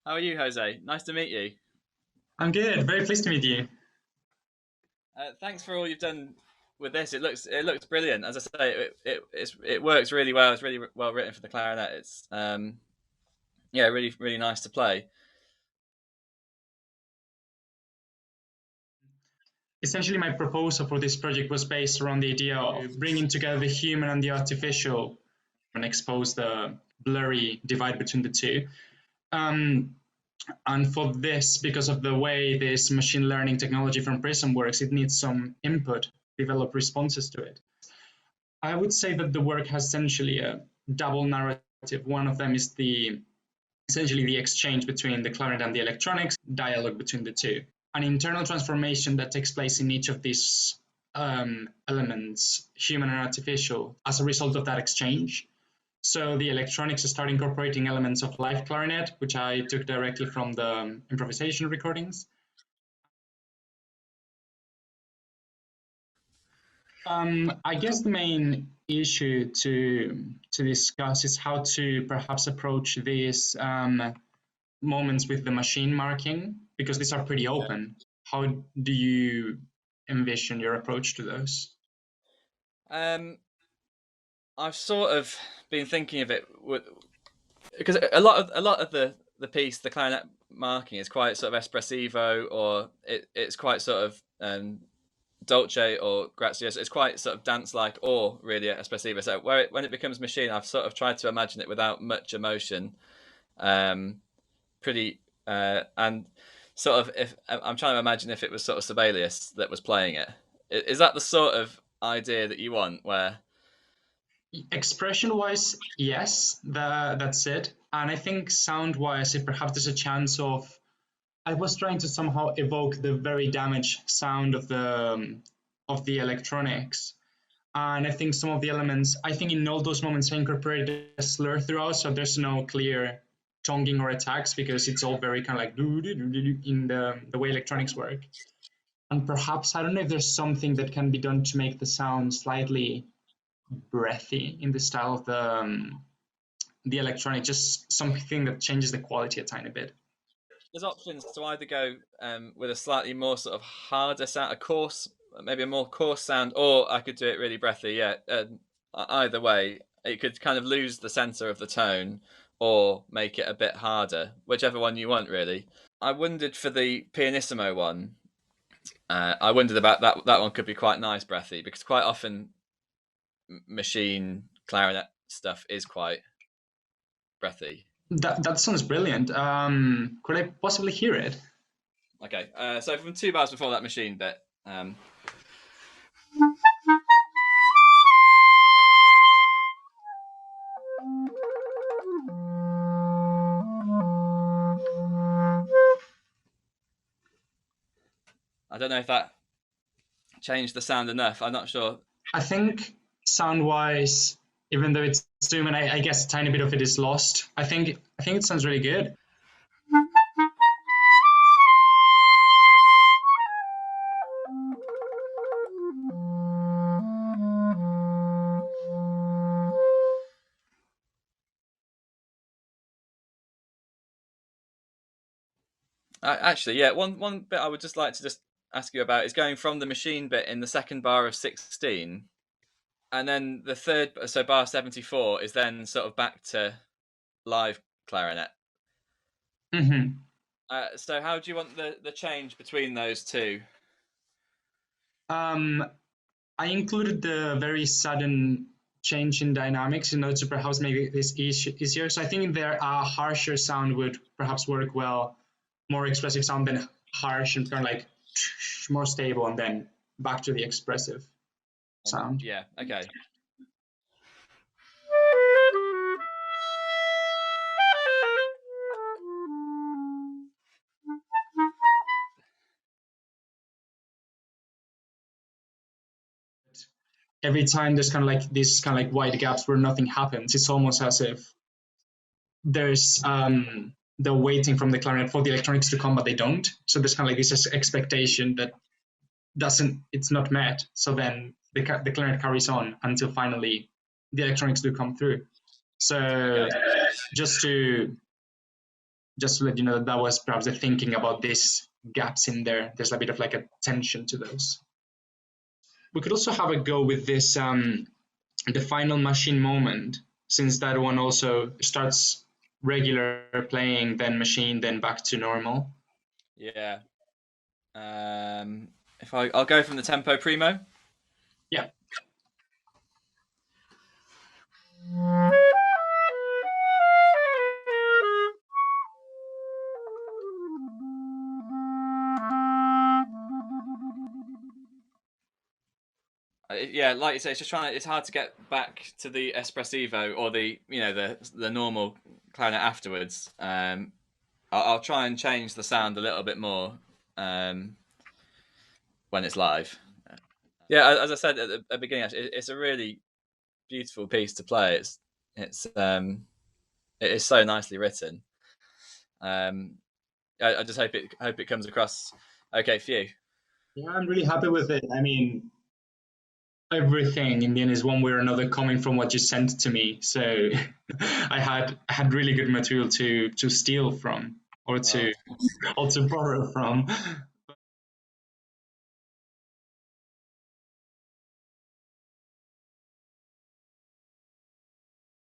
How are you, Jose? Nice to meet you. I'm good. Very pleased to meet you. Thanks for all you've done with this. It looks brilliant. As I say, it works really well. It's really well written for the clarinet. It's yeah, really nice to play. Essentially, my proposal for this project was based around the idea of bringing together the human and the artificial and expose the blurry divide between the two. Um, and for this, because of the way this machine learning technology from Prism works, it needs some input, develop responses to it. I would say that the work has essentially a double narrative. One of them is the essentially the exchange between the clarinet and the electronics, dialogue between the two. An internal transformation that takes place in each of these elements, human and artificial, as a result of that exchange. So the electronics start incorporating elements of live clarinet, which I took directly from the improvisation recordings. I guess the main issue to discuss is how to perhaps approach these moments with the machine marking, because these are pretty open. How do you envision your approach to those? Um, I've sort of been thinking of it because a lot of the piece, the clarinet marking, is quite sort of espressivo, or it's quite sort of dolce or grazioso. It's quite sort of dance-like or really espressivo. So when it becomes machine, I've sort of tried to imagine it without much emotion. Um, pretty and sort of, if I'm trying to imagine if it was sort of Sibelius that was playing it. Is that the sort of idea that you want? Where Expression wise, yes, that's it. And I think sound wise, it perhaps there's a chance of. I was trying to somehow evoke the very damaged sound of the electronics. And I think some of the elements, I think in all those moments, I incorporated a slur throughout, so there's no clear tonguing or attacks because it's all very kind of like in the way electronics work. And perhaps, I don't know if there's something that can be done to make the sound slightly breathy in the style of the electronic, just something that changes the quality a tiny bit. there's options to either go with a slightly more sort of harder sound, a coarse, maybe a more coarse sound, or I could do it really breathy. Yeah, either way, it could kind of lose the center of the tone or make it a bit harder, whichever one you want, really. I wondered for the pianissimo one. I wondered about that. That one could be quite nice, breathy, because quite often machine clarinet stuff is quite breathy. That sounds brilliant. Could I possibly hear it? Okay, so from 2 bars before that machine bit. I don't know if that changed the sound enough. I'm not sure. I think sound wise, even though it's Zoom and I guess a tiny bit of it is lost, I think it sounds really good. Actually, yeah, one bit I would just like to just ask you about is going from the machine bit in the second bar of 16, and then the third, so bar 74 is then sort of back to live clarinet. Hmm. So how do you want the change between those two? Um, I included the very sudden change in dynamics in order to perhaps make this easier. So I think there a harsher sound would perhaps work well, more expressive sound than harsh and kind of like more stable, and then back to the expressive sound. Yeah, okay. Every time there's kind of like these kind of like wide gaps where nothing happens, it's almost as if there's the waiting from the clarinet for the electronics to come, but they don't. So there's kind of like this expectation that doesn't, it's not met. So then the clarinet carries on until finally the electronics do come through. So Okay. just to just to let you know that that was perhaps the thinking about these gaps in there. There's a bit of like a tension to those. We could also have a go with this the final machine moment, since that one also starts regular playing, then machine, then back to normal. Yeah. If I'll go from the tempo primo. Yeah. Yeah, like you say, it's just trying. It's hard to get back to the espressivo or the the normal clarinet afterwards. I'll try and change the sound a little bit more um, when it's live. Yeah, as I said at the beginning, it's a really beautiful piece to play. It's it is so nicely written. Um, I just hope it comes across okay for you. Yeah, I'm really happy with it. I mean, everything in the end is one way or another coming from what you sent to me. So I had really good material to steal from or Oh, to or to borrow from.